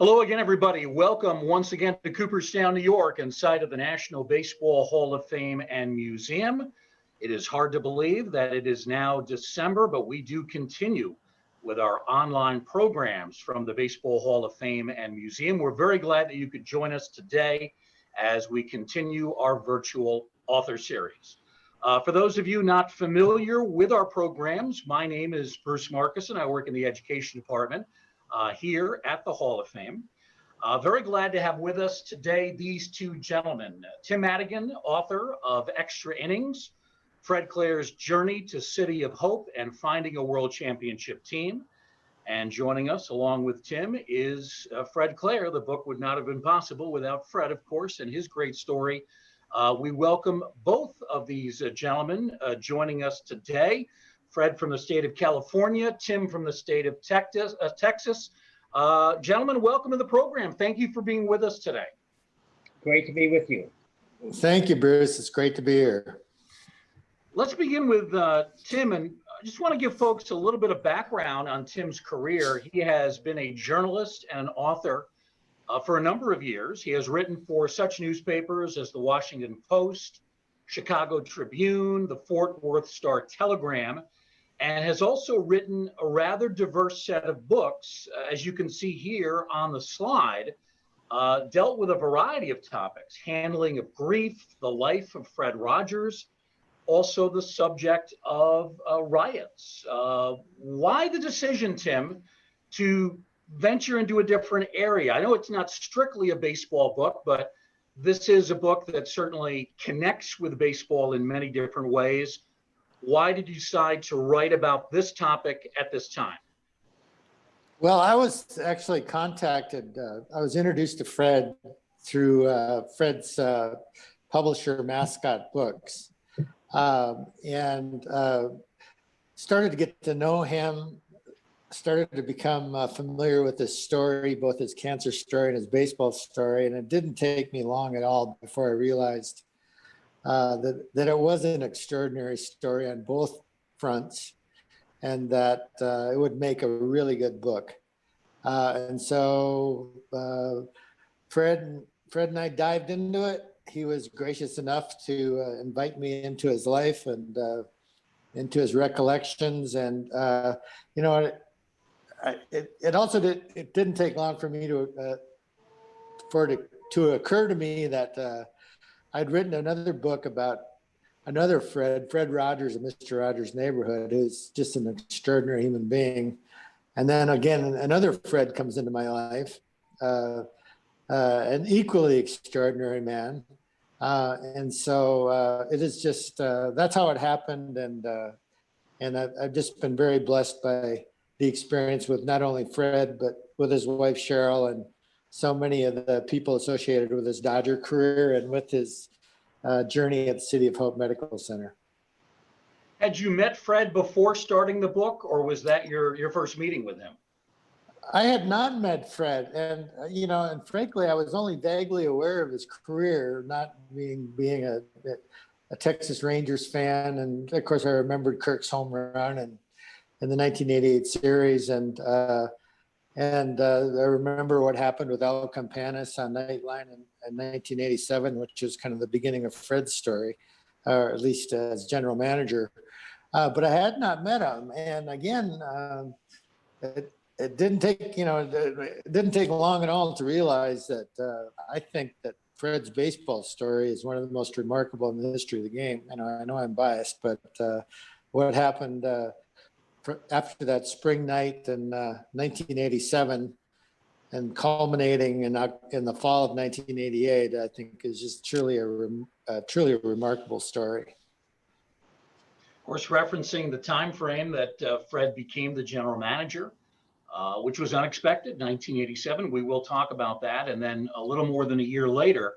Hello again, everybody. Welcome once again to Cooperstown, New York, and site of the National Baseball Hall of Fame and Museum. It is hard to believe that it is now December, but we do continue with our online programs from the Baseball Hall of Fame and Museum. We're very glad that you could join us today as we continue our virtual author series. For those of you not familiar with our programs, my name is Bruce Marcus, and I work in the Education Department here at the Hall of Fame. Very glad to have with us today these two gentlemen, Tim Madigan, author of Extra Innings, Fred Clare's Journey to City of Hope and Finding a World Championship Team. And joining us along with Tim is Fred Clare. The book would not have been possible without Fred, of course, and his great story. We welcome both of these gentlemen joining us today. Fred from the state of California, Tim from the state of Texas. Gentlemen, welcome to the program. Thank you for being with us today. Great to be with you. Thank you, Bruce. It's great to be here. Let's begin with Tim, and I just want to give folks a little bit of background on Tim's career. He has been a journalist and an author for a number of years. He has written for such newspapers as the Washington Post, Chicago Tribune, the Fort Worth Star-Telegram, and has also written a rather diverse set of books, as you can see here on the slide, dealt with a variety of topics: handling of grief, the life of Fred Rogers, also the subject of riots. Why the decision, Tim, to venture into a different area? I know it's not strictly a baseball book, but this is a book that certainly connects with baseball in many different ways. Why did you decide to write about this topic at this time? Well, I was actually contacted. I was introduced to Fred through Fred's publisher, Mascot Books, and started to get to know him, started to become familiar with his story, both his cancer story and his baseball story. And it didn't take me long at all before I realized that it was an extraordinary story on both fronts, and that it would make a really good book. And so Fred and I dived into it. He was gracious enough to invite me into his life and into his recollections. And it didn't take long for me for it to occur to me that I'd written another book about another Fred Rogers of Mr. Rogers' Neighborhood, who's just an extraordinary human being. And then again, another Fred comes into my life, an equally extraordinary man. And so it is just, that's how it happened. And I've just been very blessed by the experience with not only Fred, but with his wife, Cheryl, and so many of the people associated with his Dodger career and with his journey at the City of Hope Medical Center. Had you met Fred before starting the book, or was that your first meeting with him? I had not met Fred, and and frankly, I was only vaguely aware of his career, not being a Texas Rangers fan. And of course, I remembered Kirk's home run and in the 1988 series, and I remember what happened with Al Campanis on Nightline in 1987, which was kind of the beginning of Fred's story, or at least as general manager. But I had not met him, and again, it didn't take long at all to realize that I think that Fred's baseball story is one of the most remarkable in the history of the game. I know I'm biased, but what happened after that spring night in 1987 and culminating in the fall of 1988, I think is just truly a remarkable story. Of course, referencing the time frame that Fred became the general manager, which was unexpected, 1987. We will talk about that. And then a little more than a year later,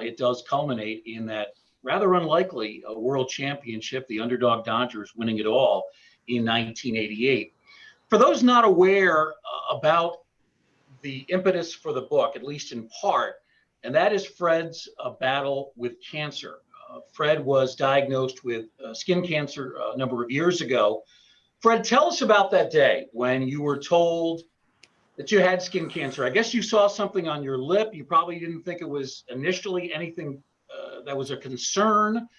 it does culminate in that rather unlikely world championship, the underdog Dodgers winning it all in 1988. For those not aware about the impetus for the book, at least in part, and that is Fred's battle with cancer. Fred was diagnosed with skin cancer a number of years ago. Fred, tell us about that day when you were told that you had skin cancer. I guess you saw something on your lip. You probably didn't think it was initially anything that was a concern,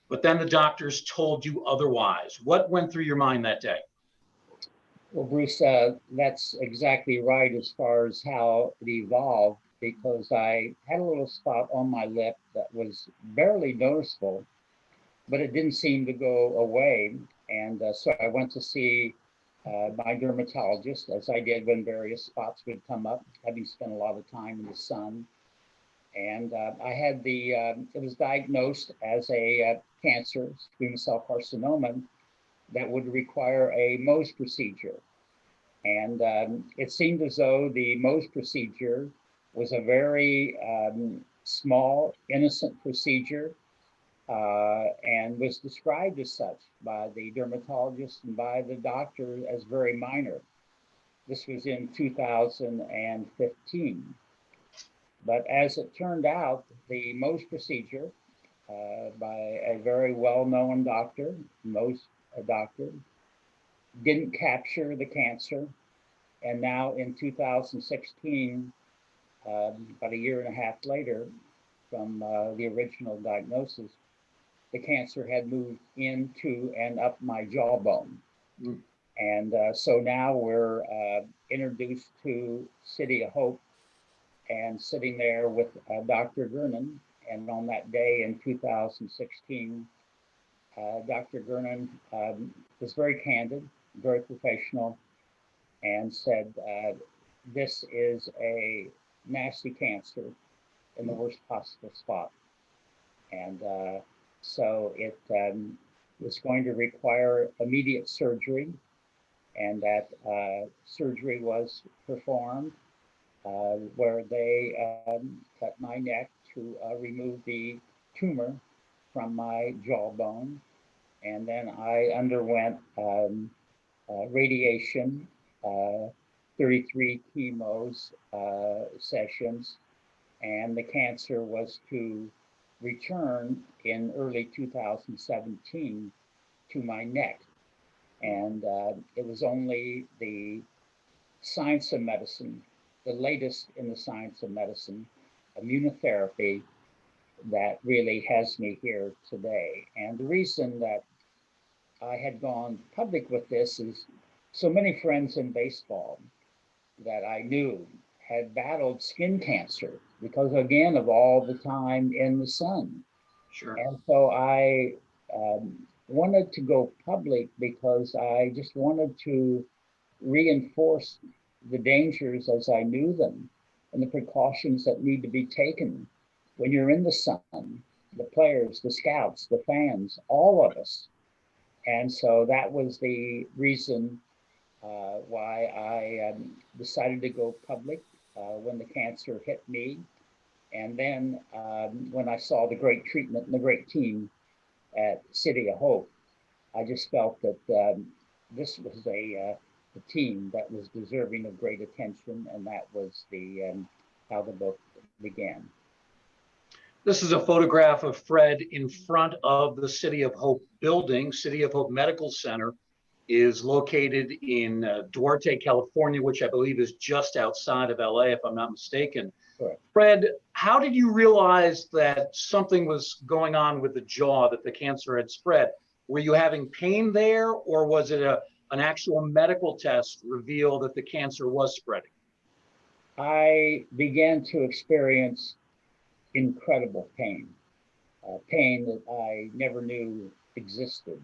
but then the doctors told you otherwise. What went through your mind that day? Well, Bruce, that's exactly right as far as how it evolved, because I had a little spot on my lip that was barely noticeable, but it didn't seem to go away. And so I went to see my dermatologist, as I did when various spots would come up, having spent a lot of time in the sun. And I had it was diagnosed as a cancer, squamous cell carcinoma, that would require a Mohs procedure. And it seemed as though the Mohs procedure was a very small, innocent procedure, and was described as such by the dermatologist and by the doctor as very minor. This was in 2015. But as it turned out, the Mohs procedure by a very well-known doctor, Mohs doctor, didn't capture the cancer. And now in 2016, about a year and a half later from the original diagnosis, the cancer had moved into and up my jawbone. Mm. And so now we're introduced to City of Hope and sitting there with Dr. Gernon. And on that day in 2016, Dr. Gernon was very candid, very professional, and said, this is a nasty cancer in the worst possible spot. And so it was going to require immediate surgery, and that surgery was performed where they cut my neck to remove the tumor from my jawbone. And then I underwent radiation, 33 chemos sessions, and the cancer was to return in early 2017 to my neck. And it was only the science of medicine, the latest in the science of medicine, immunotherapy, that really has me here today. And the reason that I had gone public with this is so many friends in baseball that I knew had battled skin cancer because, again, of all the time in the sun. Sure. And so I wanted to go public because I just wanted to reinforce the dangers as I knew them and the precautions that need to be taken when you're in the sun, the players, the scouts, the fans, all of us. And so that was the reason why I decided to go public when the cancer hit me. And then when I saw the great treatment and the great team at City of Hope, I just felt that this was a team that was deserving of great attention, and that was how the book began. This is a photograph of Fred in front of the City of Hope building. City of Hope Medical Center is located in Duarte, California, which I believe is just outside of LA, if I'm not mistaken. Correct. Fred, how did you realize that something was going on with the jaw, that the cancer had spread? Were you having pain there, or was it an actual medical test reveal that the cancer was spreading? I began to experience incredible pain, pain that I never knew existed.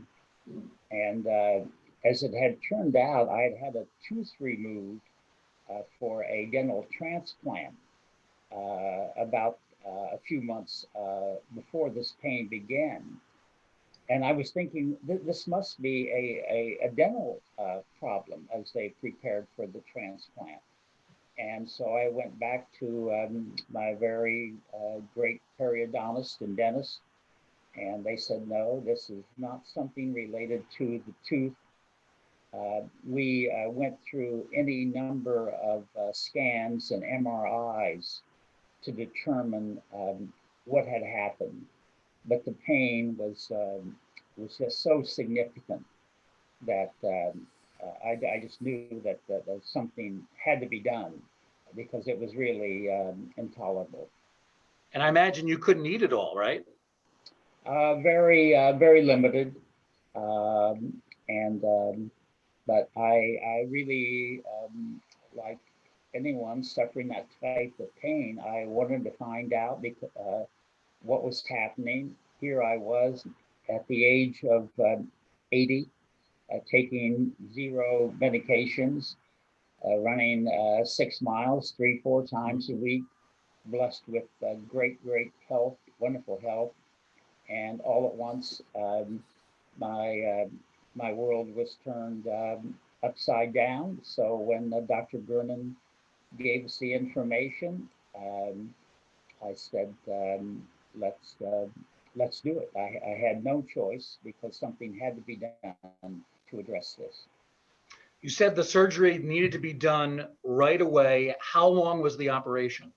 And as it had turned out, I had had a tooth removed for a dental transplant about a few months before this pain began. And I was thinking, this must be a dental problem as they prepared for the transplant. And so I went back to my very great periodontist and dentist, and they said, no, this is not something related to the tooth. We went through any number of scans and MRIs to determine what had happened. But the pain was just so significant that I just knew that something had to be done because it was really intolerable. And I imagine you couldn't eat it all, right? Very limited. Um, and but I really, like anyone suffering that type of pain, I wanted to find out because, what was happening. Here I was at the age of 80, taking zero medications, running 6 miles 3, 4 times a week, blessed with great health, wonderful health. And all at once, my my world was turned upside down. So when Dr. Vernon gave us the information, I said, let's let's do it. I had no choice because something had to be done to address this. You said the surgery needed to be done right away. How long was the operation?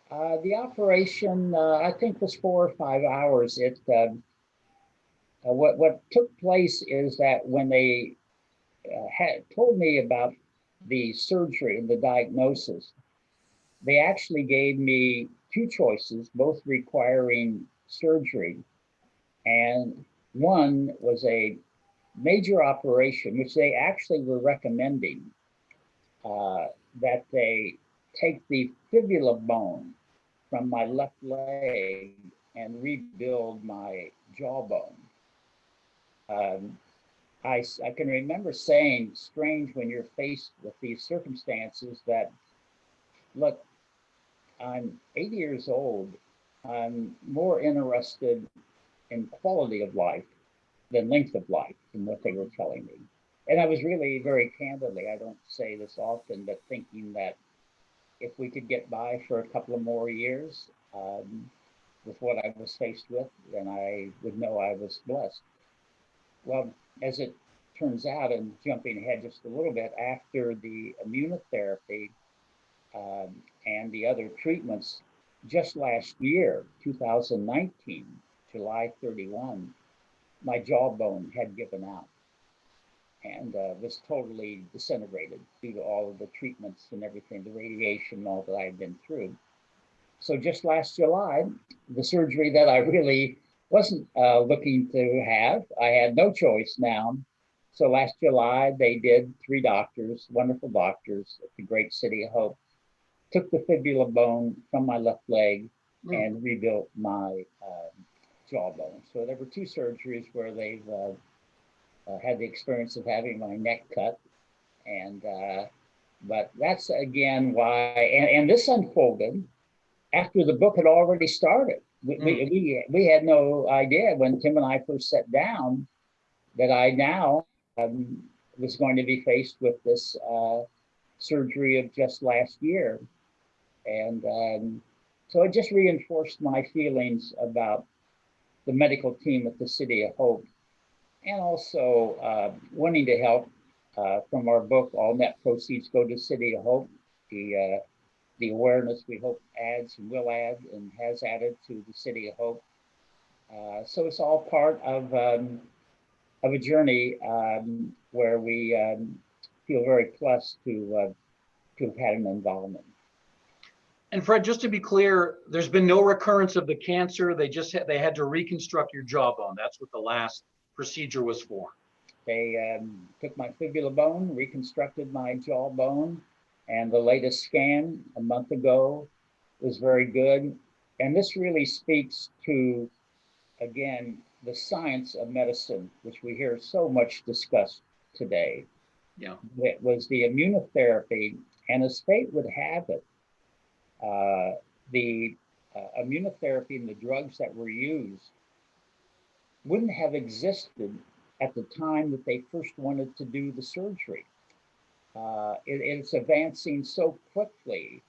The operation, I think, was 4 or 5 hours. What took place is that when they had told me about the surgery and the diagnosis, they actually gave me two choices, both requiring surgery. And one was a major operation, which they actually were recommending that they take the fibula bone from my left leg and rebuild my jawbone. Um, I can remember saying, strange when you're faced with these circumstances, that, look, I'm 80 years old. I'm more interested in quality of life than length of life, in what they were telling me. And I was really very candidly, I don't say this often, but thinking that if we could get by for a couple of more years with what I was faced with, then I would know I was blessed. Well, as it turns out, and jumping ahead just a little bit, after the immunotherapy and the other treatments, just last year, 2019, July 31, my jawbone had given out and was totally disintegrated due to all of the treatments and everything, the radiation and all that I had been through. So just last July, the surgery that I really wasn't looking to have, I had no choice now. So last July, they did, 3 doctors, wonderful doctors at the great city of Hope, took the fibula bone from my left leg and rebuilt my jawbone. So there were 2 surgeries where they've had the experience of having my neck cut. And but that's again why, and this unfolded after the book had already started. We had no idea when Tim and I first sat down that I now was going to be faced with this surgery of just last year. And so it just reinforced my feelings about the medical team at the City of Hope, and also wanting to help. From our book, all net proceeds go to City of Hope. The awareness we hope adds and will add and has added to the City of Hope. So it's all part of a journey where we feel very blessed to have had an involvement. And Fred, just to be clear, there's been no recurrence of the cancer. They had to reconstruct your jawbone. That's what the last procedure was for. They took my fibula bone, reconstructed my jawbone, and the latest scan a month ago was very good. And this really speaks to, again, the science of medicine, which we hear so much discussed today. Yeah. It was the immunotherapy, and as fate would have it, the immunotherapy and the drugs that were used wouldn't have existed at the time that they first wanted to do the surgery. It's advancing so quickly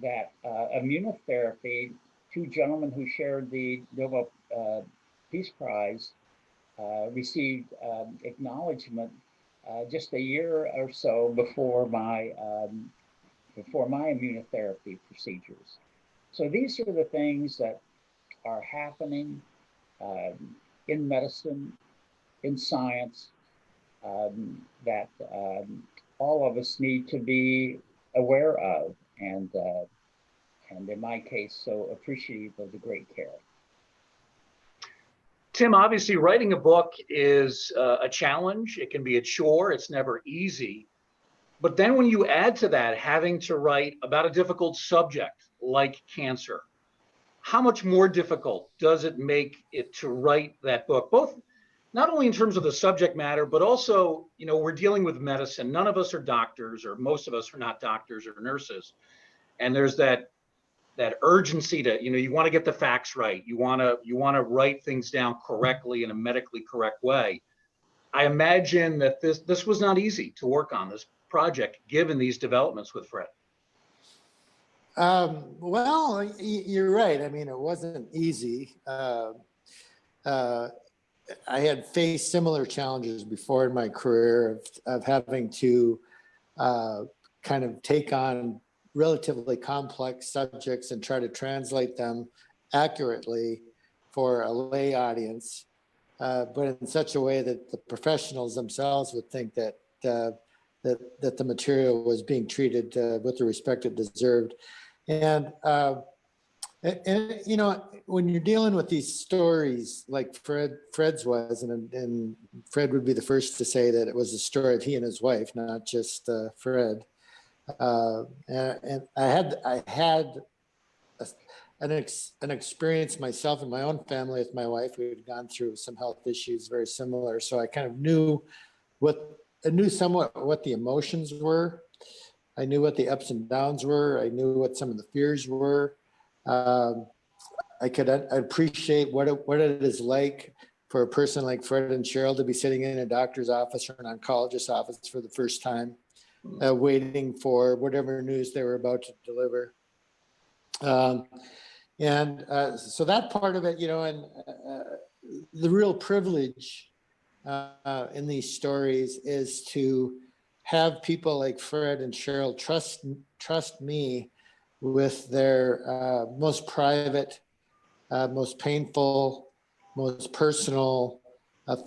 that immunotherapy, 2 gentlemen who shared the Nobel Peace Prize received acknowledgement just a year or so before my immunotherapy procedures. So these are the things that are happening in medicine, in science, that all of us need to be aware of, and in my case, so appreciative of the great care. Tim, obviously writing a book is a challenge. It can be a chore. It's never easy. But then when you add to that having to write about a difficult subject like cancer, how much more difficult does it make it to write that book? Both not only in terms of the subject matter, but also, we're dealing with medicine. None of us are doctors, or most of us are not doctors or nurses. And there's that urgency to, you want to get the facts right. You want to write things down correctly in a medically correct way. I imagine that this was not easy to work on, this project, given these developments with Fred. Well, you're right. I mean, it wasn't easy. I had faced similar challenges before in my career of having to kind of take on relatively complex subjects and try to translate them accurately for a lay audience, but in such a way that the professionals themselves would think that the material was being treated with the respect it deserved. And when you're dealing with these stories like Fred's was, and Fred would be the first to say that it was the story of he and his wife, not just Fred. And I had an experience myself and my own family with my wife. We had gone through some health issues very similar, so I kind of knew somewhat what the emotions were. I knew what the ups and downs were. I knew what some of the fears were. I could appreciate what it is like for a person like Fred and Cheryl to be sitting in a doctor's office or an oncologist's office for the first time, waiting for whatever news they were about to deliver. So that part of it, and the real privilege in these stories is to have people like Fred and Cheryl trust me with their most private, most painful, most personal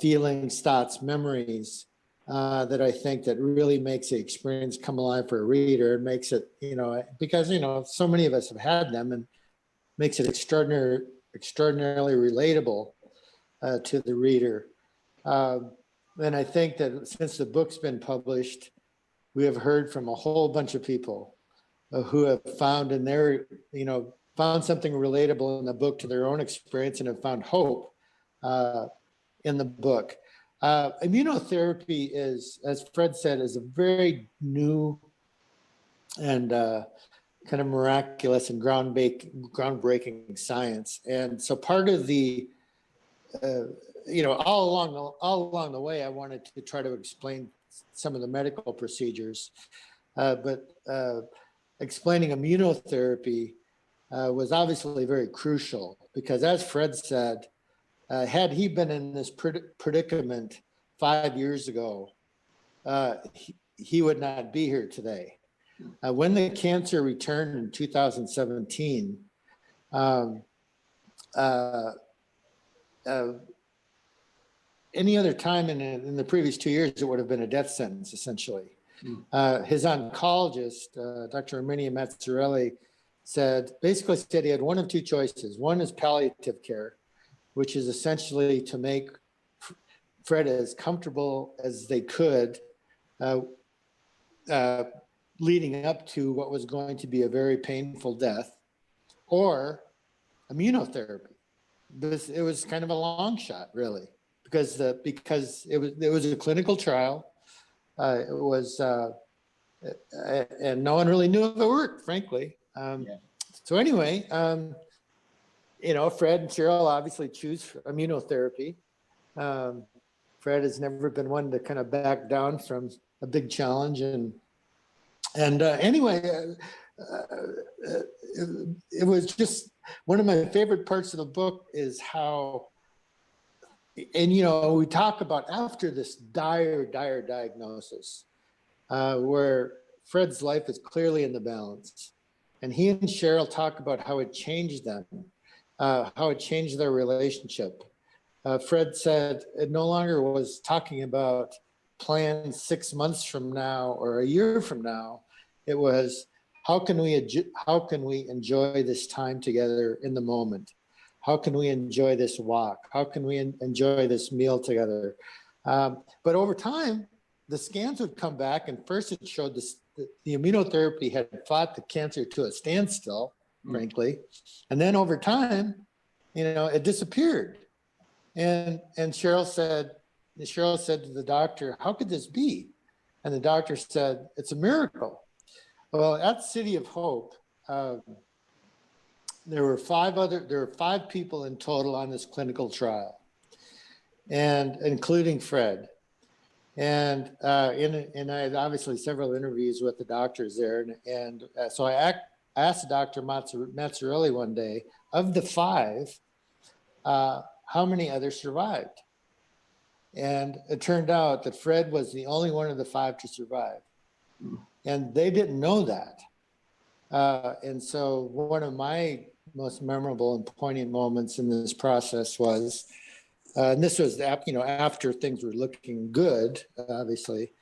feelings, thoughts, memories that I think that really makes the experience come alive for a reader. It makes it, because, so many of us have had them, and makes it extraordinarily relatable to the reader. And I think that since the book's been published, we have heard from a whole bunch of people who have found found something relatable in the book to their own experience and have found hope in the book. Immunotherapy is, as Fred said, is a very new and kind of miraculous and groundbreaking science. And so part of the, all along the way, I wanted to try to explain some of the medical procedures, but explaining immunotherapy was obviously very crucial, because as Fred said, had he been in this predicament 5 years ago, he would not be here today. When the cancer returned in 2017, any other time in the previous 2 years, it would have been a death sentence, essentially. His oncologist, Dr. Erminia Mazzarelli, basically said he had one of two choices. One is palliative care, which is essentially to make Fred as comfortable as they could, leading up to what was going to be a very painful death, or immunotherapy. It was kind of a long shot, really, because it was a clinical trial. It was, and no one really knew if it worked, frankly. So anyway, Fred and Cheryl obviously choose immunotherapy. Fred has never been one to kind of back down from a big challenge, anyway, it was just one of my favorite parts of the book is how, and we talk about after this dire diagnosis, where Fred's life is clearly in the balance, and he and Cheryl talk about how it changed them, how it changed their relationship. Fred said it no longer was talking about plan 6 months from now or a year from now. It was, how can we enjoy this time together in the moment? How can we enjoy this walk? How can we enjoy this meal together? But over time, the scans would come back, and first it showed the immunotherapy had fought the cancer to a standstill, frankly. And then over time, it disappeared. And Cheryl said to the doctor, "How could this be?" And the doctor said, "It's a miracle." Well, at City of Hope, there were 5 people in total on this clinical trial, and including Fred. And I had obviously several interviews with the doctors there. And so I asked Dr. Mazzarelli one day, of the 5, how many others survived? And it turned out that Fred was the only one of the 5 to survive. And they didn't know that. And so one of my most memorable and poignant moments in this process was, and this was after things were looking good, obviously,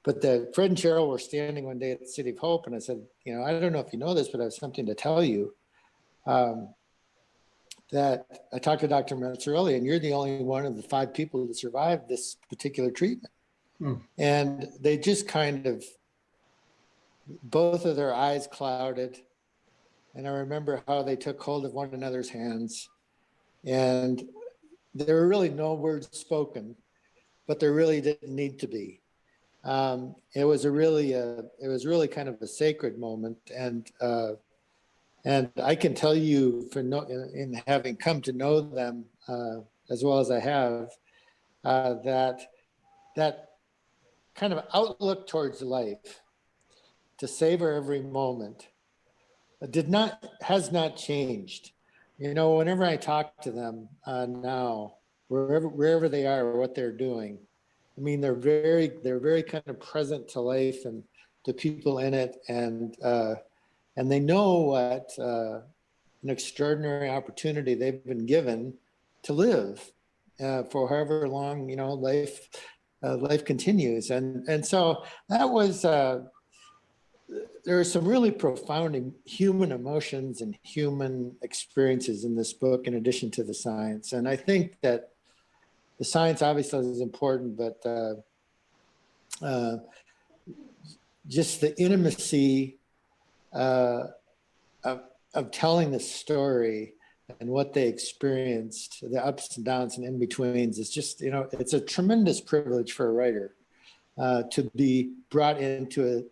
but Fred and Cheryl were standing one day at the City of Hope, and I said, I don't know if you know this, but I have something to tell you. That I talked to Dr. Mazzarelli, and you're the only one of the 5 people that survived this particular treatment. And they just kind of, both of their eyes clouded. And I remember how they took hold of one another's hands, and there were really no words spoken, but there really didn't need to be. It was really kind of a sacred moment, and I can tell you, in having come to know them as well as I have, that kind of outlook towards life, to savor every moment, has not changed. Whenever I talk to them now, wherever they are or what they're doing, I mean, they're very kind of present to life and to people in it, and they know what an extraordinary opportunity they've been given to live for however long life continues, and so that was. There are some really profound human emotions and human experiences in this book, in addition to the science. And I think that the science obviously is important, but just the intimacy of telling the story and what they experienced, the ups and downs and in-betweens, is just, it's a tremendous privilege for a writer to be brought into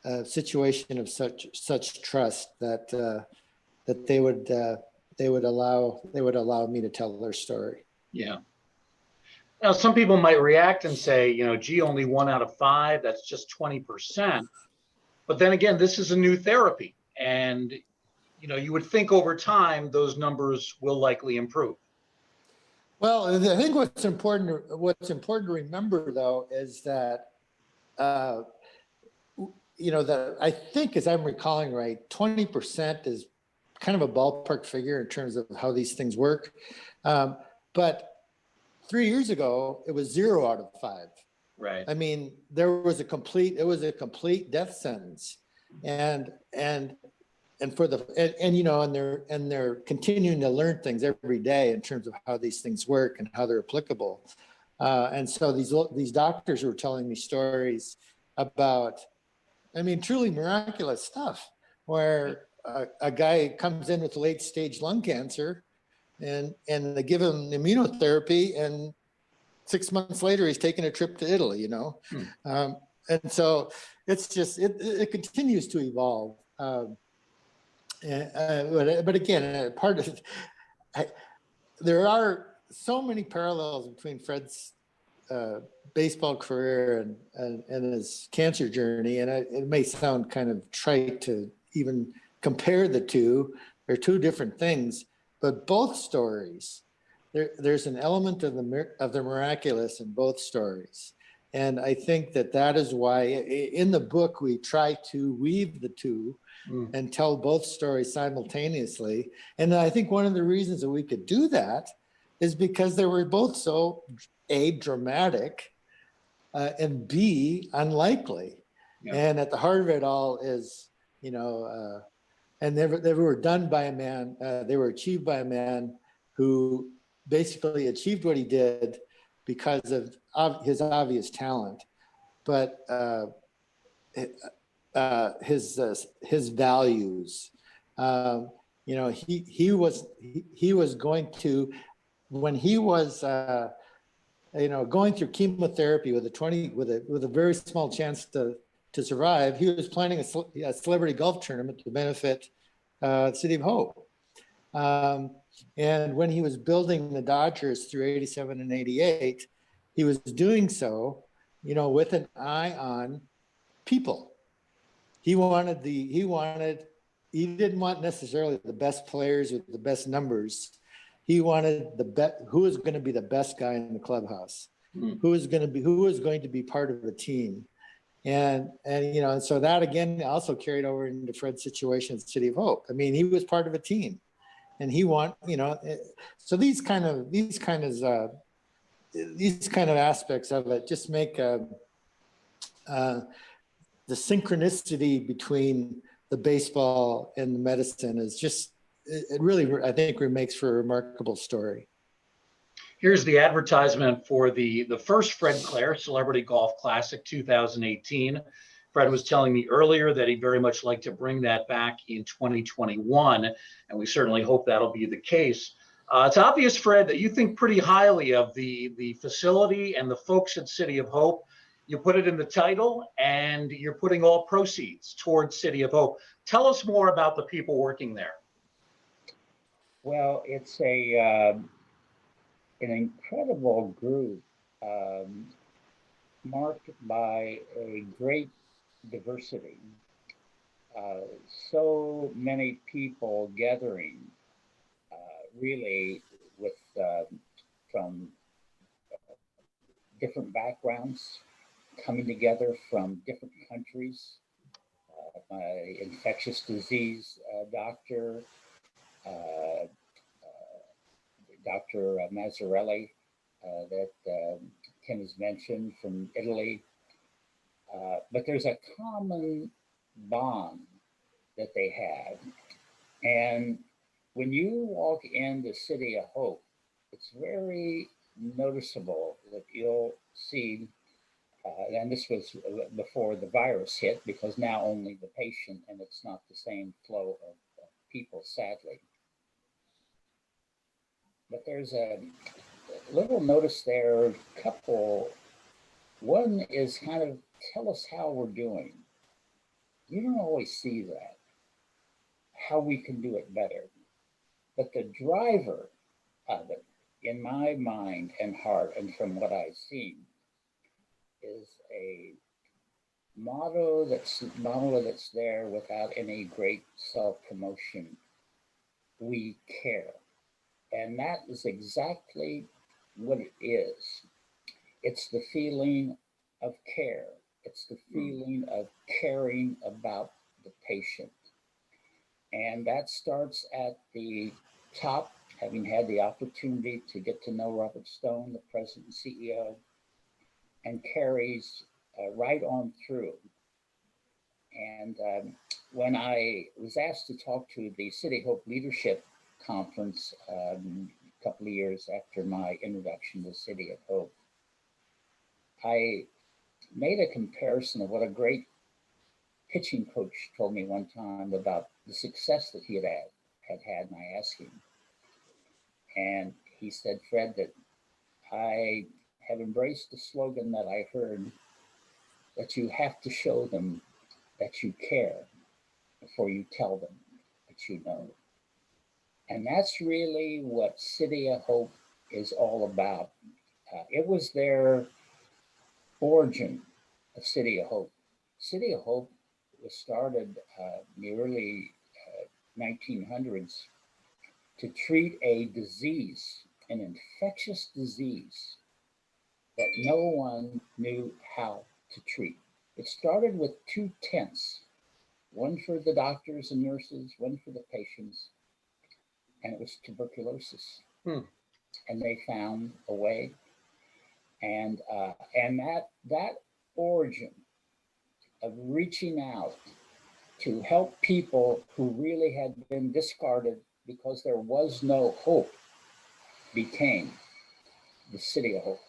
a situation of such trust that they would allow me to tell their story. Yeah. Now, some people might react and say, gee, only 1 out of 5, that's just 20%. But then again, this is a new therapy, and you would think over time those numbers will likely improve. Well, I think what's important to remember, though, is that that I think, as I'm recalling right, 20% is kind of a ballpark figure in terms of how these things work. But 3 years ago, it was 0 out of 5. Right. I mean, it was a complete death sentence, and they're continuing to learn things every day in terms of how these things work and how they're applicable. And so these doctors were telling me stories about, truly miraculous stuff, where a guy comes in with late stage lung cancer, and they give him immunotherapy, and 6 months later he's taking a trip to Italy. And so it's just it continues to evolve. But again, part of there are so many parallels between Fred's baseball career and his cancer journey, and it may sound kind of trite to even compare the two. They're 2 different things, but both stories, there's an element of the miraculous in both stories, and I think that is why in the book we try to weave the 2 and tell both stories simultaneously. And I think one of the reasons that we could do that is because they were both so dramatic, and B, unlikely. Yeah. And at the heart of it all is, and they were done by a man, they were achieved by a man who basically achieved what he did because of his obvious talent, but his values. He was going to, when he was going through chemotherapy with a very small chance to survive, he was planning a celebrity golf tournament to benefit the City of Hope. And when he was building the Dodgers through 87 and 88, he was doing so, with an eye on people. He didn't want necessarily the best players with the best numbers. He wanted who was going to be the best guy in the clubhouse, who was going to be part of the team. And so that again also carried over into Fred's situation at City of Hope. I mean, he was part of a team, and so these kind of aspects of it just make the synchronicity between the baseball and the medicine is just, it really, I think, makes for a remarkable story. Here's the advertisement for the first Fred Clare Celebrity Golf Classic 2018. Fred was telling me earlier that he'd very much like to bring that back in 2021, and we certainly hope that'll be the case. It's obvious, Fred, that you think pretty highly of the facility and the folks at City of Hope. You put it in the title, and you're putting all proceeds towards City of Hope. Tell us more about the people working there. Well, it's an incredible group, marked by a great diversity. So many people gathering, really, with from different backgrounds, coming together from different countries. My infectious disease doctor, Dr. Mazzarelli, that Tim has mentioned, from Italy. But there's a common bond that they have. And when you walk in the City of Hope, it's very noticeable that you'll see, and this was before the virus hit, because now only the patient, and it's not the same flow of people, sadly. But there's a little notice there, a couple. One is kind of, tell us how we're doing. You don't always see that, how we can do it better. But the driver of it, in my mind and heart, and from what I've seen, is a motto that's there without any great self-promotion. We care. And that is exactly what it is. It's the feeling of care. It's the feeling of caring about the patient. And that starts at the top, having had the opportunity to get to know Robert Stone, the president and CEO, and carries right on through. And when I was asked to talk to the City Hope Leadership Conference a couple of years after my introduction to City of Hope, I made a comparison of what a great pitching coach told me one time about the success that he had had, and I asked him. And he said, Fred, that I have embraced the slogan that I heard, that you have to show them that you care before you tell them that you know. And that's really what City of Hope is all about. It was their origin of City of Hope. City of Hope was started in the early 1900s to treat a disease, an infectious disease that no one knew how to treat. It started with 2 tents, one for the doctors and nurses, one for the patients, and it was tuberculosis. And they found a way. And that origin of reaching out to help people who really had been discarded because there was no hope became the City of Hope.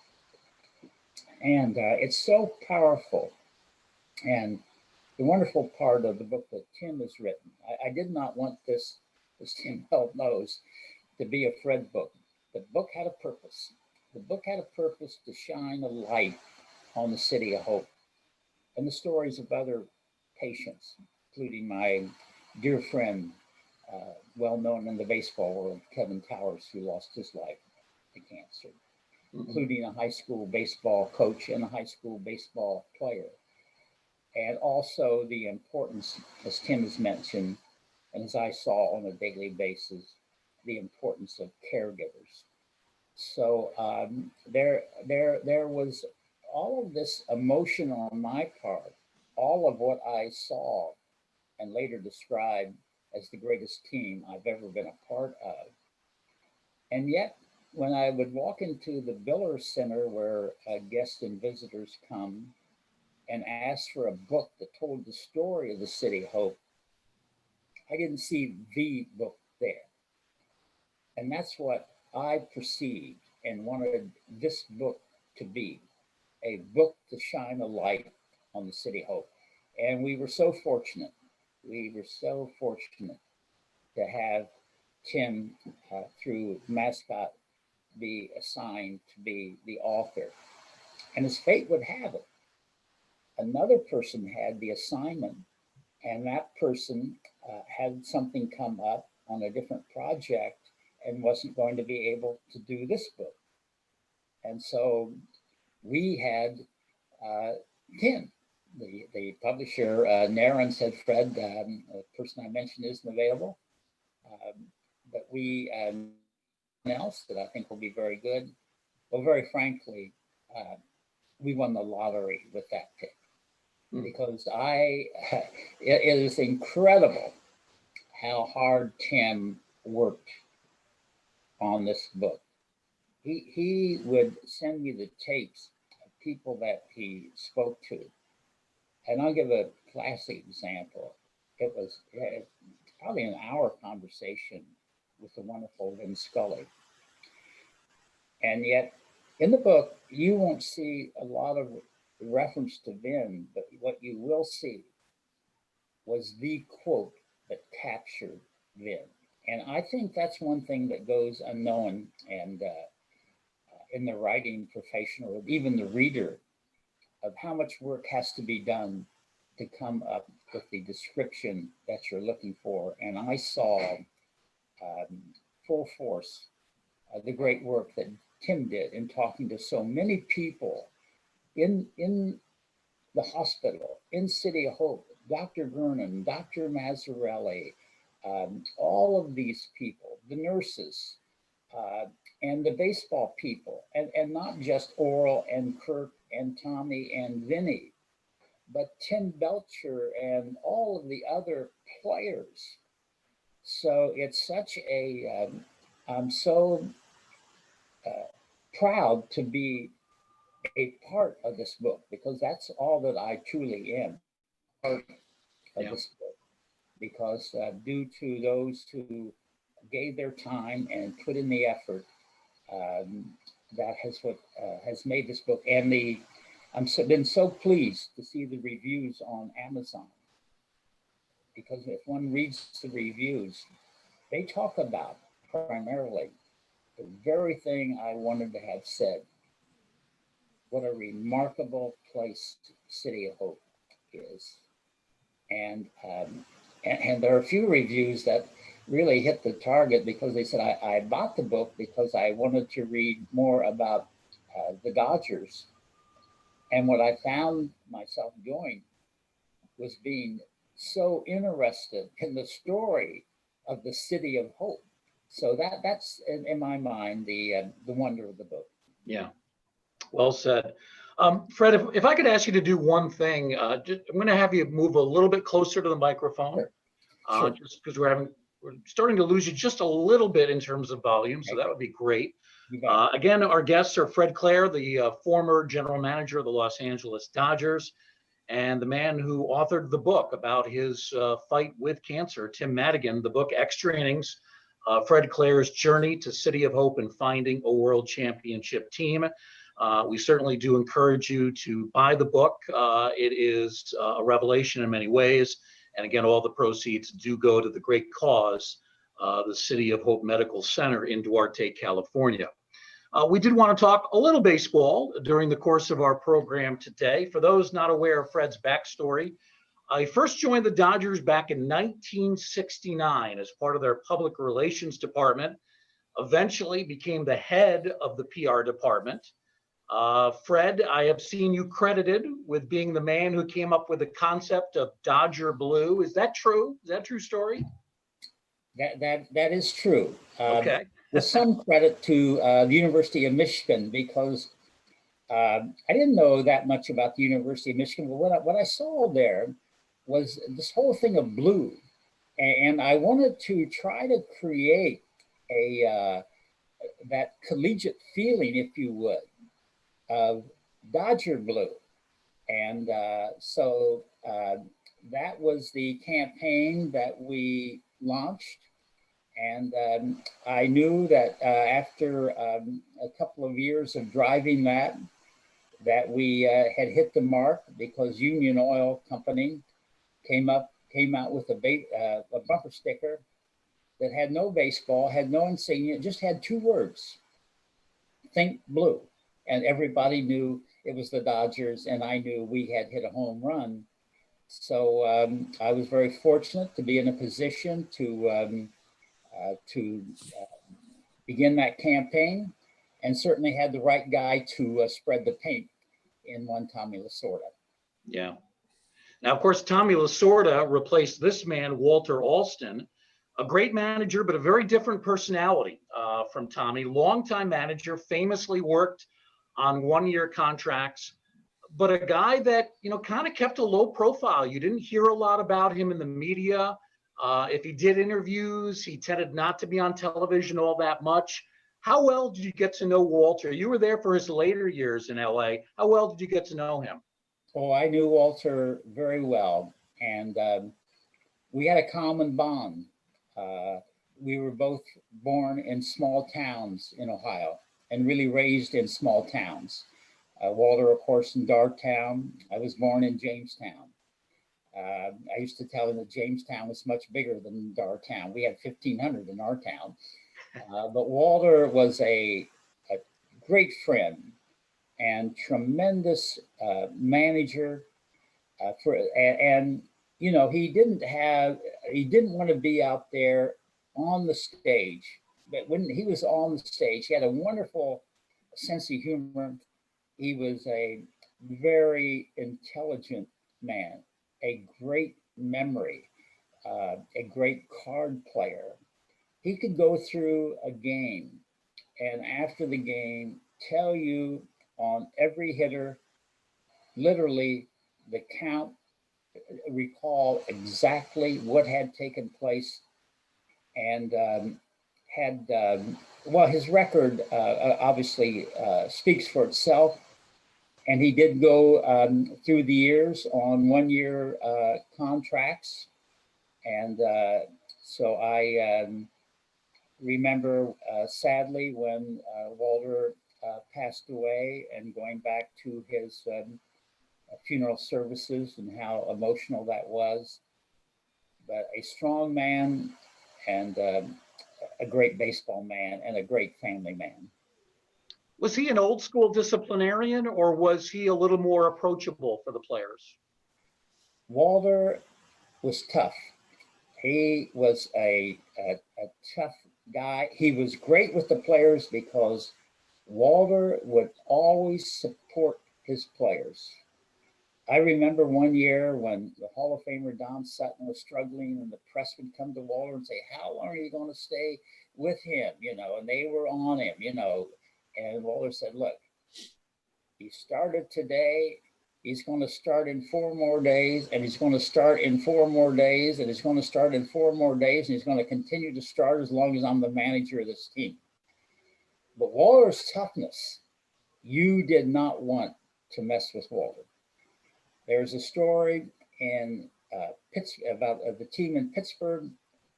And it's so powerful. And the wonderful part of the book that Tim has written, I did not want this, as Tim well knows, to be a Fred book. The book had a purpose. The book had a purpose to shine a light on the City of Hope and the stories of other patients, including my dear friend, well known in the baseball world, Kevin Towers, who lost his life to cancer, including a high school baseball coach and a high school baseball player. And also the importance, as Tim has mentioned, and as I saw on a daily basis, the importance of caregivers. So there was all of this emotion on my part, all of what I saw and later described as the greatest team I've ever been a part of. And yet, when I would walk into the Biller Center where guests and visitors come and ask for a book that told the story of the City of Hope, I didn't see the book there. And that's what I perceived and wanted this book to be, a book to shine a light on the City of Hope. And we were so fortunate. We were so fortunate to have Tim, through Mascot, be assigned to be the author. And as fate would have it, another person had the assignment, and that person had something come up on a different project and wasn't going to be able to do this book. And so we had Tim, the publisher. Naren said, Fred, the person I mentioned isn't available, but we else that I think will be very good. Well, very frankly, we won the lottery with that pick, because it is incredible how hard Tim worked on this book. He would send me the tapes of people that he spoke to. And I'll give a classic example. It was probably an hour conversation with the wonderful Vin Scully. And yet, in the book, you won't see a lot of reference to Vin, but what you will see was the quote that captured Vin. And I think that's one thing that goes unknown, and in the writing profession, or even the reader, of how much work has to be done to come up with the description that you're looking for. And I saw full force the great work that Tim did in talking to so many people in the hospital, in City of Hope, Dr. Vernon, Dr. Mazzarelli, all of these people, the nurses, and the baseball people, and not just Oral and Kirk and Tommy and Vinny, but Tim Belcher and all of the other players. So it's such a, I'm so proud to be a part of this book, because that's all that I truly am, part of this book. Because due to those who gave their time and put in the effort, that has what has made this book. And been so pleased to see the reviews on Amazon, because if one reads the reviews, they talk about primarily the very thing I wanted to have said. What a remarkable place City of Hope is. And there are a few reviews that really hit the target, because they said, I bought the book because I wanted to read more about the Dodgers. And what I found myself doing was being so interested in the story of the City of Hope. So that's in my mind the wonder of the book. Yeah, well said. Fred, if I could ask you to do one thing, I'm going to have you move a little bit closer to the microphone, Sure. just because we're having we're starting to lose you just a little bit in terms of volume, so that would be great. You bet. Again, our guests are Fred Clare, the former general manager of the Los Angeles Dodgers, and the man who authored the book about his fight with cancer, Tim Madigan, the book Extra Innings, Fred Clare's Journey to City of Hope and Finding a World Championship Team. We certainly do encourage you to buy the book. It is a revelation in many ways. And again, all the proceeds do go to the great cause, the City of Hope Medical Center in Duarte, California. We did want to talk a little baseball during the course of our program today. For those not aware of Fred's backstory, he first joined the Dodgers back in 1969 as part of their public relations department, eventually became the head of the PR department. Fred, I have seen you credited with being the man who came up with the concept of Dodger Blue. Is that true? Is that a true story? That is true. Okay. With some credit to the University of Michigan, because I didn't know that much about the University of Michigan, but what I saw there was this whole thing of blue. And I wanted to try to create that collegiate feeling, if you would, of Dodger Blue. And so that was the campaign that we launched. And I knew that after a couple of years of driving that we had hit the mark, because Union Oil Company came out with a bumper sticker that had no baseball, had no insignia, just had two words: Think Blue. And everybody knew it was the Dodgers, and I knew we had hit a home run. So I was very fortunate to be in a position to begin that campaign, and certainly had the right guy to spread the paint in one Tommy Lasorda. Yeah. Now, of course, Tommy Lasorda replaced this man, Walter Alston, a great manager, but a very different personality from Tommy. Longtime manager, famously worked on one-year contracts, but a guy that, kind of kept a low profile. You didn't hear a lot about him in the media. If he did interviews, he tended not to be on television all that much. How well did you get to know Walter? You were there for his later years in LA. How well did you get to know him? Oh, I knew Walter very well, and we had a common bond. We were both born in small towns in Ohio and really raised in small towns. Walter, of course, in Darktown. I was born in Jamestown. I used to tell him that Jamestown was much bigger than Darktown. We had 1,500 in our town. But Walter was a great friend and tremendous manager. He didn't want to be out there on the stage. But when he was on the stage, he had a wonderful sense of humor. He was a very intelligent man, a great memory, a great card player. He could go through a game and after the game tell you on every hitter, literally the count, recall exactly what had taken place, and his record obviously speaks for itself. And he did go through the years on one-year contracts. And so I remember sadly when Walter passed away, and going back to his funeral services and how emotional that was. But a strong man, and a great baseball man, and a great family man. Was he an old school disciplinarian, or was he a little more approachable for the players? Walter was tough. He was a tough guy. He was great with the players because Walter would always support his players. I remember one year when the Hall of Famer Don Sutton was struggling, and the press would come to Walter and say, "How long are you going to stay with him?" And they were on him, And Walter said, "Look, he started today, He's going to start in 4 more days, and he's going to start in 4 more days, and he's going to start in 4 more days, and he's going to continue to start as long as I'm the manager of this team. But Walter's toughness, you did not want to mess with Walter. There's a story in about the team in Pittsburgh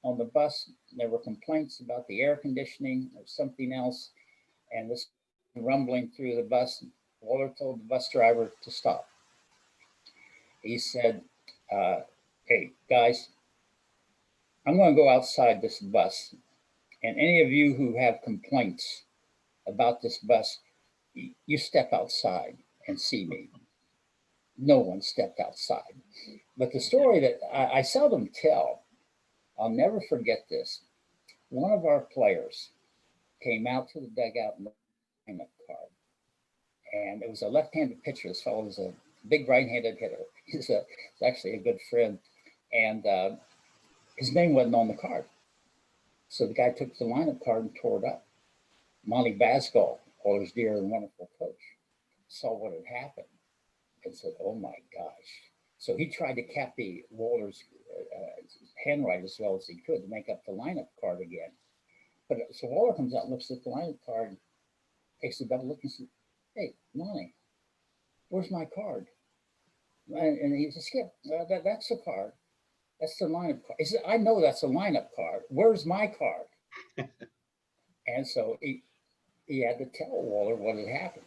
on the bus. There were complaints about the air conditioning or something else, and this rumbling through the bus. Walter told the bus driver to stop. He said, hey, guys, I'm going to go outside this bus, and any of you who have complaints about this bus, you step outside and see me. No one stepped outside. But the story that I seldom tell, I'll never forget this. One of our players came out to the dugout in the lineup card, and it was a left-handed pitcher. This fellow was a big right-handed hitter. He's actually a good friend, and his name wasn't on the card. So the guy took the lineup card and tore it up. Monty Basgall, Walter's dear and wonderful coach, saw what had happened and said, oh my gosh. So he tried to copy Walter's handwrite as well as he could to make up the lineup card again. But so Walter comes out and looks at the lineup card, takes a double look and says, hey, Monty, where's my card? And he said, Skip, that's the card. That's the lineup card. He said, I know that's a lineup card. Where's my card? And so he had to tell Walter what had happened.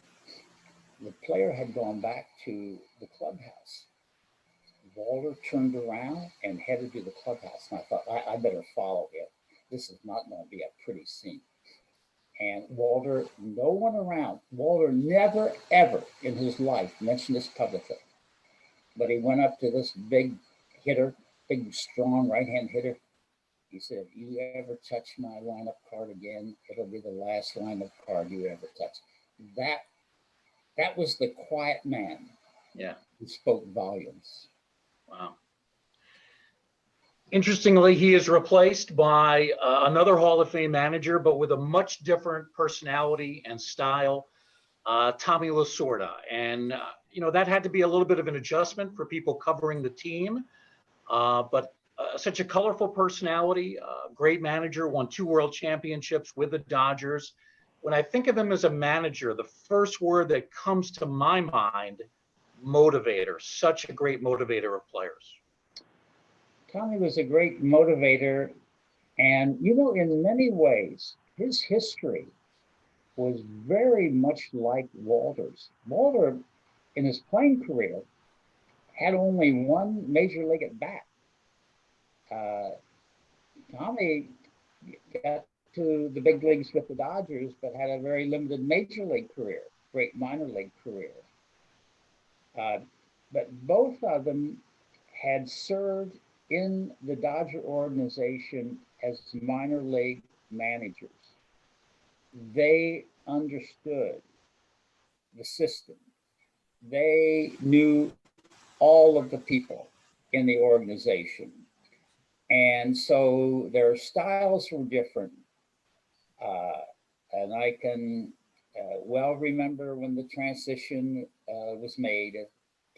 The player had gone back to the clubhouse. Walter turned around and headed to the clubhouse. And I thought, I better follow him. This is not going to be a pretty scene. And Walter, no one around. Walter never, ever in his life mentioned this publicly. But he went up to this big hitter, big, strong right-hand hitter. He said, if you ever touch my lineup card again, it'll be the last lineup card you ever touch. That was the quiet man. Yeah. Who spoke volumes. Wow. Interestingly, he is replaced by another Hall of Fame manager, but with a much different personality and style, Tommy Lasorda. And, that had to be a little bit of an adjustment for people covering the team. But such a colorful personality, great manager, won 2 world championships with the Dodgers. When I think of him as a manager, the first word that comes to my mind, motivator, such a great motivator of players. Tommy was a great motivator. And, in many ways, his history was very much like Walter's. Walter, in his playing career, had only 1 major league at bat. Tommy got to the big leagues with the Dodgers, but had a very limited major league career, great minor league career. But both of them had served in the Dodger organization as minor league managers. They understood the system. They knew all of the people in the organization. And so their styles were different. And I can well remember when the transition was made,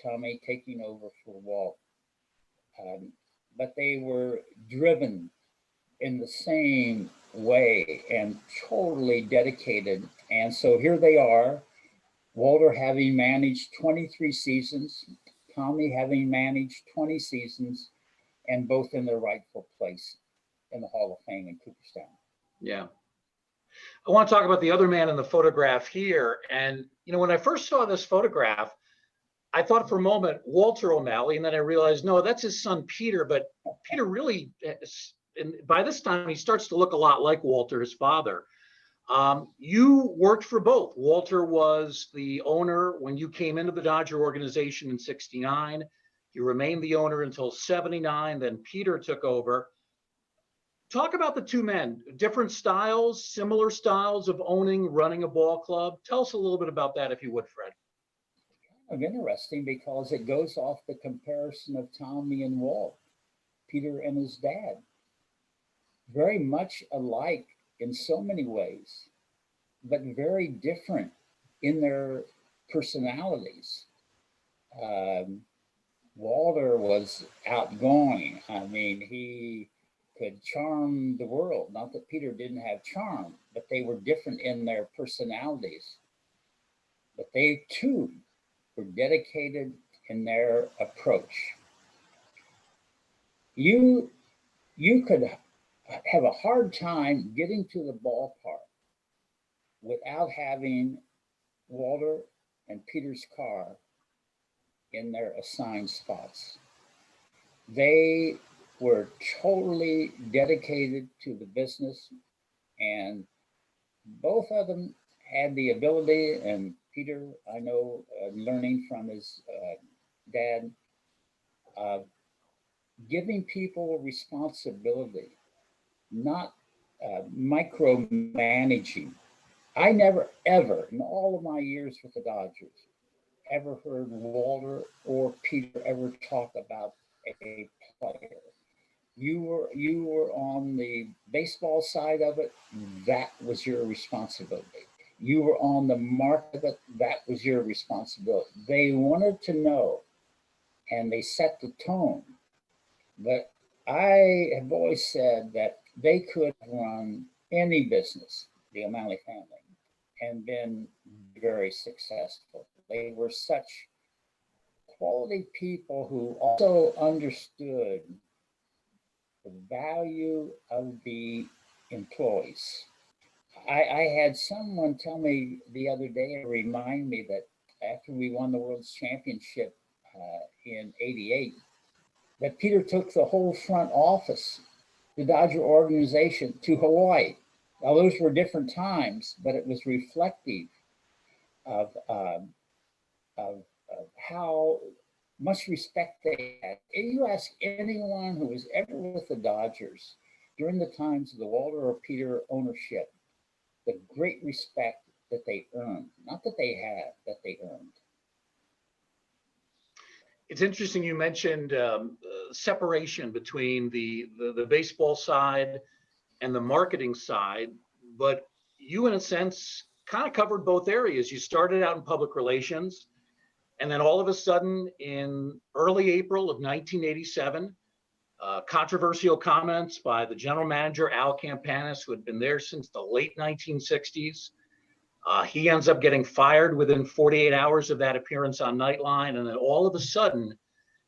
Tommy taking over for Walt. But they were driven in the same way and totally dedicated. And so here they are, Walter having managed 23 seasons, Tommy having managed 20 seasons, and both in their rightful place in the Hall of Fame in Cooperstown. Yeah. I want to talk about the other man in the photograph here. And, when I first saw this photograph, I thought for a moment, Walter O'Malley, and then I realized, no, that's his son, Peter. But Peter really, and by this time, he starts to look a lot like Walter, his father. You worked for both. Walter was the owner when you came into the Dodger organization in '69. You remained the owner until '79. Then Peter took over. Talk about the two men, different styles, similar styles of owning, running a ball club. Tell us a little bit about that, if you would, Fred. Kind of interesting because it goes off the comparison of Tommy and Walt, Peter and his dad. Very much alike in so many ways, but very different in their personalities. Walter was outgoing. I mean, he could charm the world. Not that Peter didn't have charm, but they were different in their personalities. But they too were dedicated in their approach. You could have a hard time getting to the ballpark without having Walter and Peter's car in their assigned spots. They were totally dedicated to the business, and both of them had the ability, and Peter, I know, learning from his dad, giving people responsibility, not micromanaging. I never, ever, in all of my years with the Dodgers, ever heard Walter or Peter ever talk about a player. You were on the baseball side of it, that was your responsibility. You were on the market of it, that was your responsibility. They wanted to know, and they set the tone. But I have always said that they could run any business, the O'Malley family, and been very successful. They were such quality people who also understood the value of the employees. I had someone tell me the other day and remind me that after we won the World Championship in '88, that Peter took the whole front office, the Dodger organization, to Hawaii. Now, those were different times, but it was reflective of how much respect they had. If you ask anyone who was ever with the Dodgers during the times of the Walter or Peter ownership, the great respect that they earned, not that they had, that they earned. It's interesting you mentioned separation between the baseball side and the marketing side, but you, in a sense, kind of covered both areas. You started out in public relations, and then all of a sudden, in early April of 1987, controversial comments by the general manager, Al Campanis, who had been there since the late 1960s. He ends up getting fired within 48 hours of that appearance on Nightline. And then all of a sudden,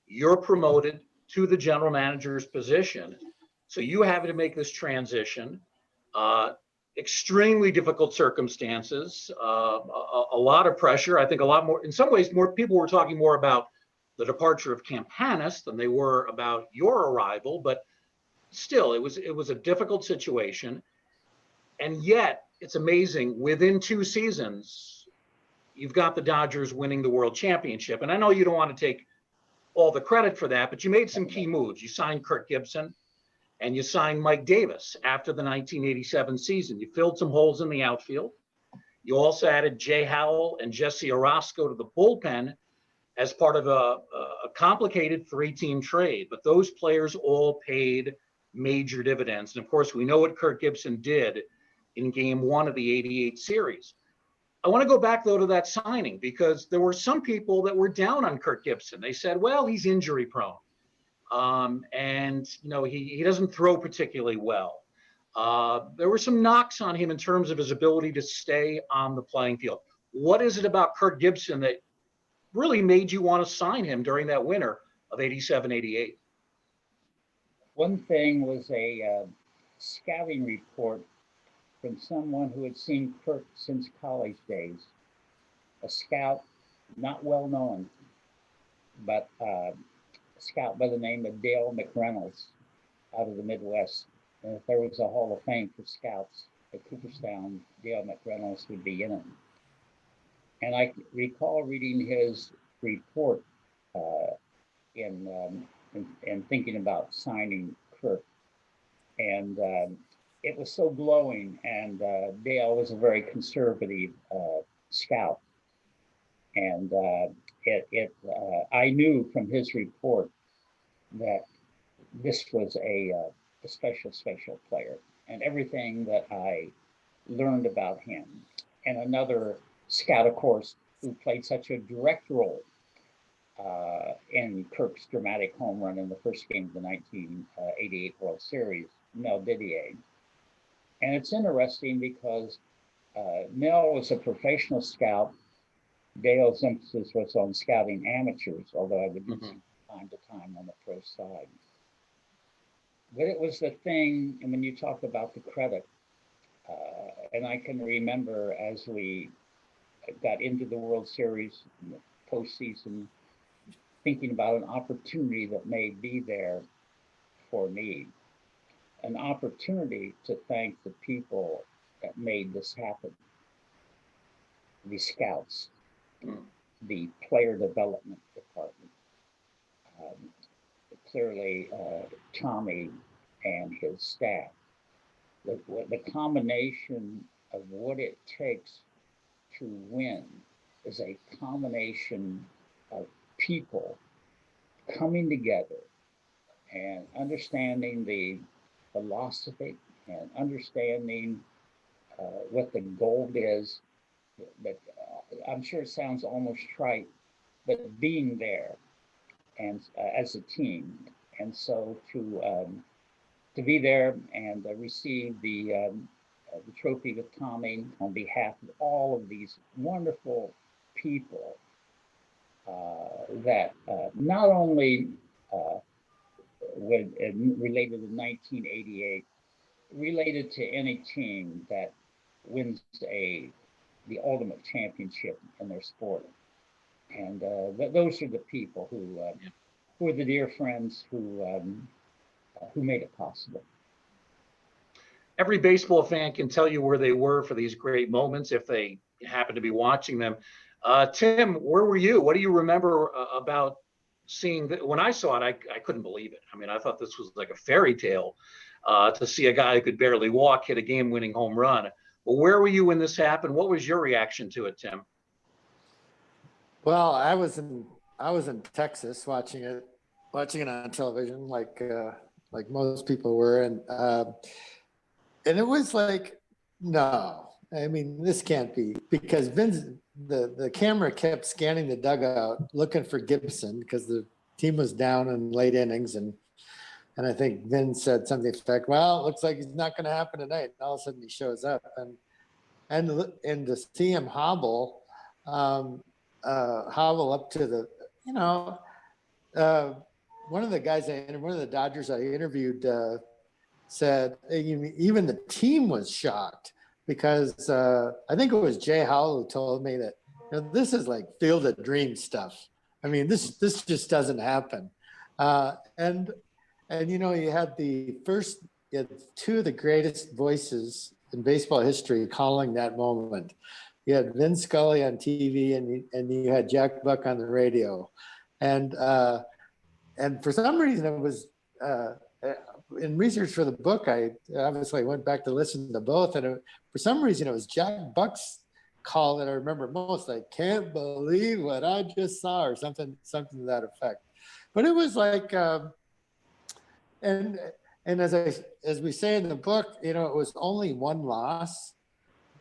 you're promoted to the general manager's position. So you have to make this transition. Extremely difficult circumstances, a lot of pressure. I think a lot more, in some ways, more people were talking more about the departure of Campanis than they were about your arrival. But still, it was a difficult situation. And yet, it's amazing, within 2 seasons, you've got the Dodgers winning the World Championship. And I know you don't want to take all the credit for that, but you made some key moves. You signed Kirk Gibson and you signed Mike Davis after the 1987 season. You filled some holes in the outfield. You also added Jay Howell and Jesse Orosco to the bullpen as part of a complicated 3-team trade. But those players all paid major dividends. And of course, we know what Kirk Gibson did in game 1 of the '88 series. I want to go back, though, to that signing, because there were some people that were down on Kirk Gibson. They said, well, he's injury prone. And, you know, he doesn't throw particularly well. There were some knocks on him in terms of his ability to stay on the playing field. What is it about Kirk Gibson that really made you want to sign him during that winter of '87, '88? One thing was a scouting report from someone who had seen Kirk since college days, a scout, not well known, but a scout by the name of Dale McReynolds out of the Midwest. And if there was a Hall of Fame for scouts at Cooperstown, Dale McReynolds would be in it. And I recall reading his report in thinking about signing Kirk. And it was so glowing, and Dale was a very conservative scout. And I knew from his report that this was a special player, and everything that I learned about him. And another scout, of course, who played such a direct role, in Kirk's dramatic home run in the first game of the 1988 World Series, Mel Didier. And it's interesting because Mel was a professional scout. Dale's emphasis was on scouting amateurs, although I would do some time to time on the pro side. But it was the thing, and when you talk about the credit, and I can remember as we got into the World Series, the postseason, thinking about an opportunity that may be there for me, an opportunity to thank the people that made this happen, the scouts, the player development department, clearly Tommy and his staff. The combination of what it takes to win is a combination of people coming together and understanding the philosophy and understanding what the goal is. But I'm sure it sounds almost trite, but being there and as a team, and so to be there and receive the trophy with Tommy on behalf of all of these wonderful people that not only related to 1988, related to any team that wins the ultimate championship in their sport. And those are the people who are the dear friends who made it possible. Every baseball fan can tell you where they were for these great moments if they happen to be watching them. Tim, where were you? What do you remember about seeing that? When I saw it, I couldn't believe it. I mean, I thought this was like a fairy tale to see a guy who could barely walk hit a game-winning home run. But where were you when this happened? What was your reaction to it, Tim? Well, I was in Texas watching it on television, like most people were, and it was like, no, I mean, this can't be, because the camera kept scanning the dugout looking for Gibson because the team was down in late innings, and I think Vin said something to the effect, well, it looks like he's not going to happen tonight. And all of a sudden he shows up, and to see him hobble up to the, one of the Dodgers I interviewed said even the team was shocked because I think it was Jay Howell who told me that this is like Field of Dreams stuff. I mean, this just doesn't happen. And you had two of the greatest voices in baseball history calling that moment. You had Vin Scully on TV, and you had Jack Buck on the radio, and for some reason it was in research for the book. I obviously went back to listen to both, and for some reason it was Jack Buck's call that I remember most. I can't believe what I just saw, or something to that effect. But it was like, and as we say in the book, it was only one loss,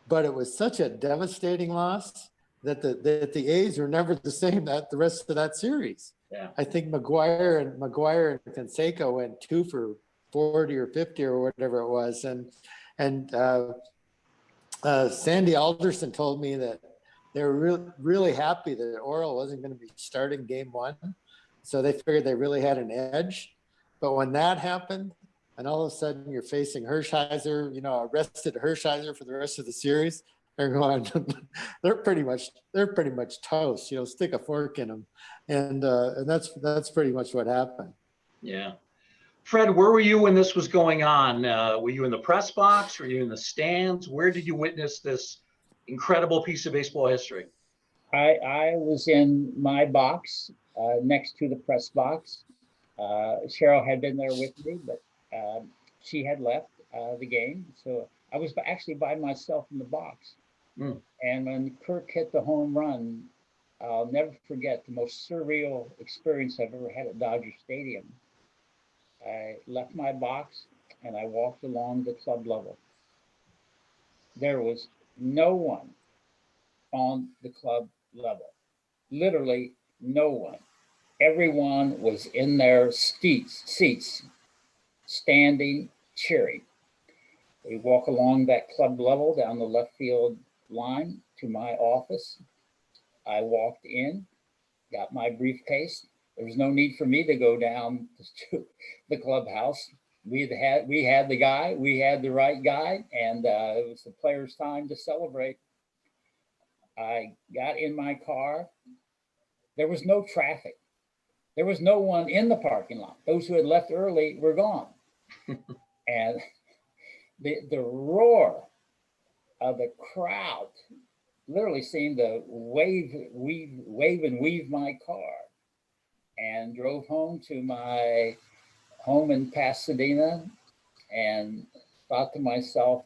but it was such a devastating loss that the A's were never the same the rest of that series. Yeah. I think McGuire and Canseco went 2 for 40 or 50 or whatever it was, and Sandy Alderson told me that they were really happy that Orel wasn't going to be starting game 1, so they figured they really had an edge. But when that happened, and all of a sudden you're facing Hershiser, arrested Hershiser for the rest of the series, they're going, they're pretty much toast. Stick a fork in them, and that's pretty much what happened. Yeah. Fred, where were you when this was going on? Were you in the press box? Were you in the stands? Where did you witness this incredible piece of baseball history? I was in my box next to the press box. Cheryl had been there with me, but she had left the game. So I was actually by myself in the box. And when Kirk hit the home run, I'll never forget the most surreal experience I've ever had at Dodger Stadium. I left my box and I walked along the club level. There was no one on the club level, literally no one. everyone was in their seats, standing, cheering. We walk along that club level down the left field line to my office. I walked in, got my briefcase. There was no need for me to go down to the clubhouse. We had the guy, we had the right guy, and it was the players' time to celebrate. I got in my car. There was no traffic. There was no one in the parking lot. Those who had left early were gone. And the roar of the crowd literally seemed to wave and weave my car, and drove home to my home in Pasadena and thought to myself,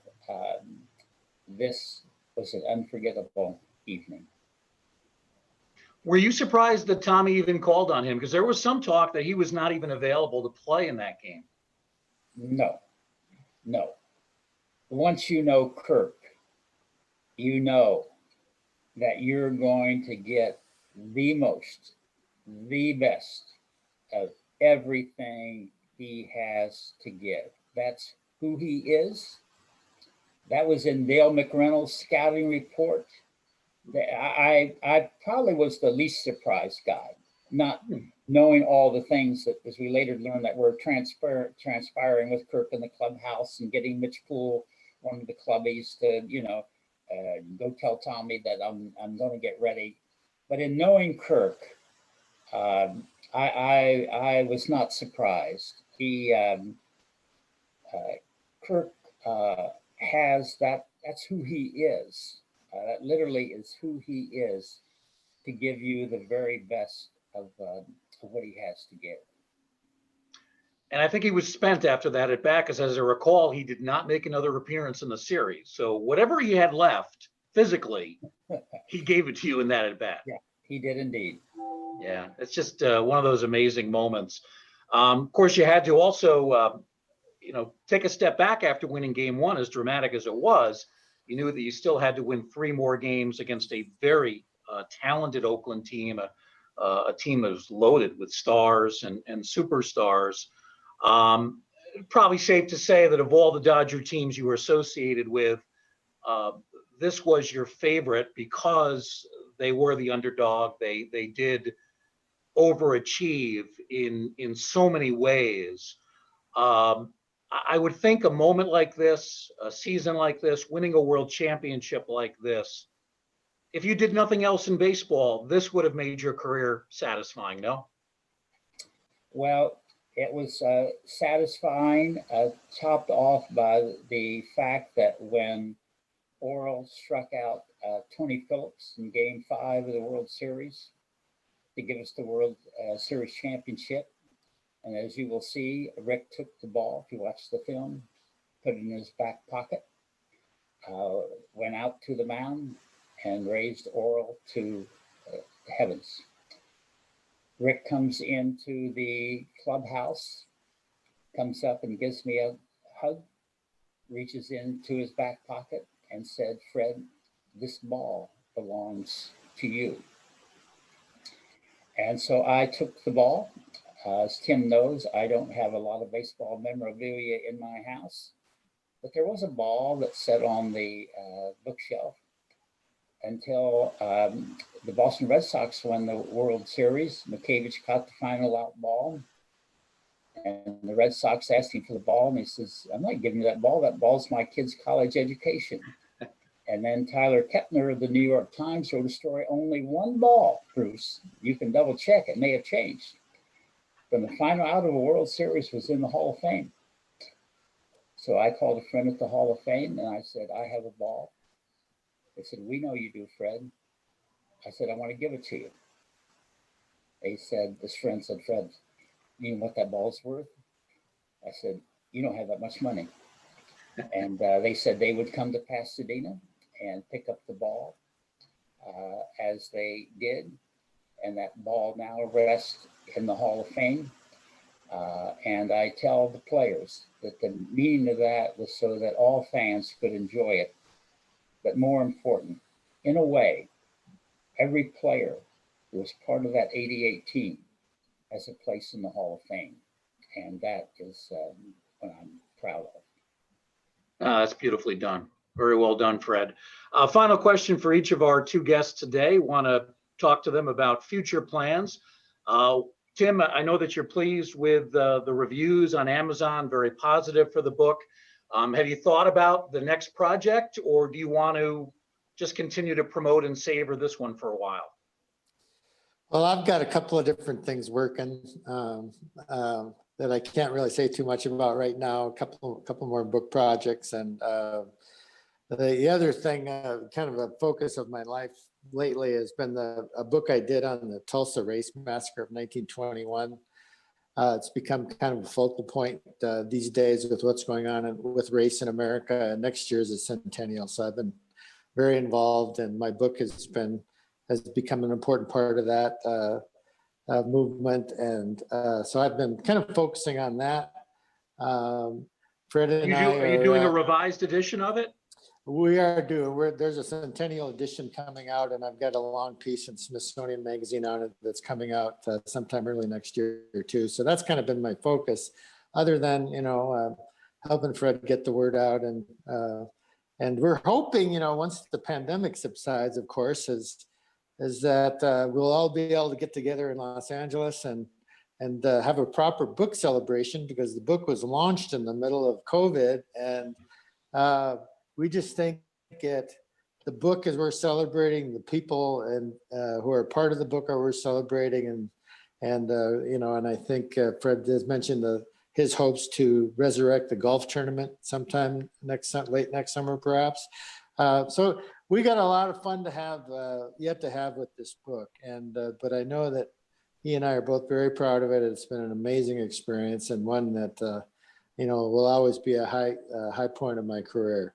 this was an unforgettable evening. Were you surprised that Tommy even called on him? Because there was some talk that he was not even available to play in that game. No. Once you know Kirk, you know that you're going to get the most, the best of everything he has to give. That's who he is. That was in Dale McReynolds' scouting report. I probably was the least surprised guy, not knowing all the things that, as we later learned, that were transpiring with Kirk in the clubhouse, and getting Mitch Poole, one of the clubbies, to go tell Tommy that I'm going to get ready. But in knowing Kirk, I was not surprised. Kirk has that. That's who he is. That literally is who he is, to give you the very best of what he has to give. And I think he was spent after that at bat, because as I recall, he did not make another appearance in the series. So whatever he had left physically, he gave it to you in that at bat. Yeah, he did indeed. Yeah, it's just one of those amazing moments. Of course, you had to also, take a step back after winning game one, as dramatic as it was. You knew that you still had to win 3 more games against a very talented Oakland team, a team that was loaded with stars and superstars. Probably safe to say that of all the Dodger teams you were associated with, this was your favorite, because they were the underdog. They did overachieve in so many ways. I would think a moment like this, a season like this, winning a world championship like this, if you did nothing else in baseball, this would have made your career satisfying, no? Well, it was satisfying, topped off by the fact that when Orel struck out Tony Phillips in Game 5 of the World Series to give us the World Series championship. And as you will see, Rick took the ball, if you watch the film, put it in his back pocket, went out to the mound and raised Orel to the heavens. Rick comes into the clubhouse, comes up and gives me a hug, reaches into his back pocket and said, "Fred, this ball belongs to you." And so I took the ball. As Tim knows, I don't have a lot of baseball memorabilia in my house, but there was a ball that sat on the bookshelf until the Boston Red Sox won the World Series. McCavish caught the final out ball, and the Red Sox asked him for the ball, and he says, "I'm not giving you that ball. That ball's my kid's college education." And then Tyler Kepner of the New York Times wrote a story, "Only one ball, Bruce. You can double check. It may have changed. From the final out of a World Series was in the Hall of Fame." So I called a friend at the Hall of Fame and I said, "I have a ball." They said, "We know you do, Fred." I said, "I want to give it to you." They said, this friend said, "Fred, you know what that ball's worth?" I said, "You don't have that much money." And they said they would come to Pasadena and pick up the ball, as they did. And that ball now rests in the Hall of Fame. And I tell the players that the meaning of that was so that all fans could enjoy it. But more important, in a way, every player who was part of that '88 team as a place in the Hall of Fame. And that is what I'm proud of. That's beautifully done. Very well done, Fred. Final question for each of our two guests today. Want to talk to them about future plans. Tim, I know that you're pleased with the reviews on Amazon, very positive for the book. Have you thought about the next project, or do you want to just continue to promote and savor this one for a while? Well, I've got a couple of different things working that I can't really say too much about right now. A couple more book projects, and the other thing, kind of a focus of my life lately, has been a book I did on the Tulsa race massacre of 1921. It's become kind of a focal point these days with what's going on with race in America. And next year is a centennial, so I've been very involved, and my book has become an important part of that movement. And so I've been kind of focusing on that. Fred and Are you doing a revised edition of it? We are doing. There's a centennial edition coming out, and I've got a long piece in Smithsonian Magazine on it that's coming out sometime early next year too. So that's kind of been my focus, other than helping Fred get the word out, and we're hoping once the pandemic subsides, of course, is that we'll all be able to get together in Los Angeles and have a proper book celebration, because the book was launched in the middle of COVID, and we just think the book is, we're celebrating the people and who are part of the book, we're celebrating, and I think Fred has mentioned his hopes to resurrect the golf tournament sometime late next summer, perhaps. So we got a lot of fun to have yet to have with this book, but I know that he and I are both very proud of it. It's been an amazing experience, and one that will always be a high point of my career.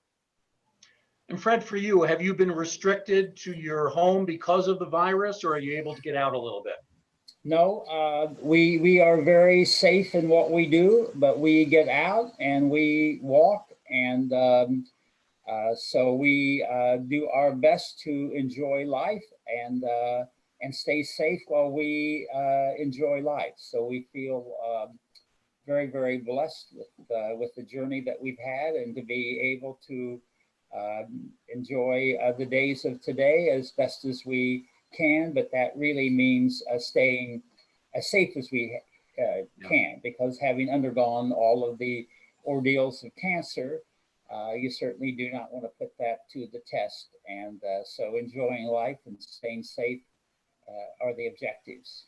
And Fred, for you, have you been restricted to your home because of the virus, or are you able to get out a little bit? No, we are very safe in what we do, but we get out and we walk, and so we do our best to enjoy life and stay safe while we enjoy life. So we feel very, very blessed with the journey that we've had, and to be able to enjoy the days of today as best as we can. But that really means staying as safe as we can, because having undergone all of the ordeals of cancer, you certainly do not want to put that to the test. And so enjoying life and staying safe are the objectives.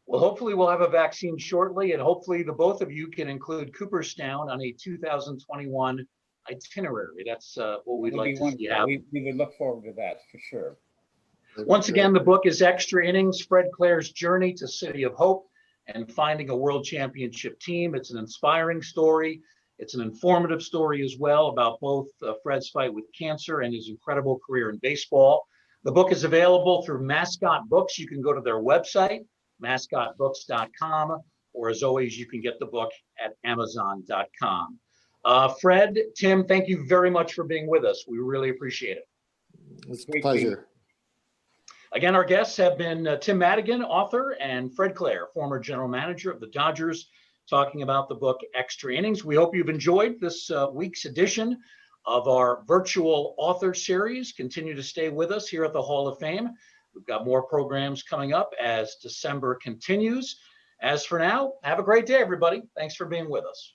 Well, hopefully we'll have a vaccine shortly, and hopefully the both of you can include Cooperstown on a 2021 itinerary. That's what we'd like to see happen. We would look forward to that for sure. Once again, the book is Extra Innings, Fred Clare's Journey to City of Hope and Finding a World Championship Team. It's an inspiring story. It's an informative story as well about both Fred's fight with cancer and his incredible career in baseball. The book is available through Mascot Books. You can go to their website, mascotbooks.com, or as always, you can get the book at amazon.com. Fred, Tim, thank you very much for being with us. We really appreciate it. It's a pleasure. Again, our guests have been Tim Madigan, author, and Fred Clare, former general manager of the Dodgers, talking about the book Extra Innings. We hope you've enjoyed this week's edition of our virtual author series. Continue to stay with us here at the Hall of Fame. We've got more programs coming up as December continues. As for now, have a great day, everybody. Thanks for being with us.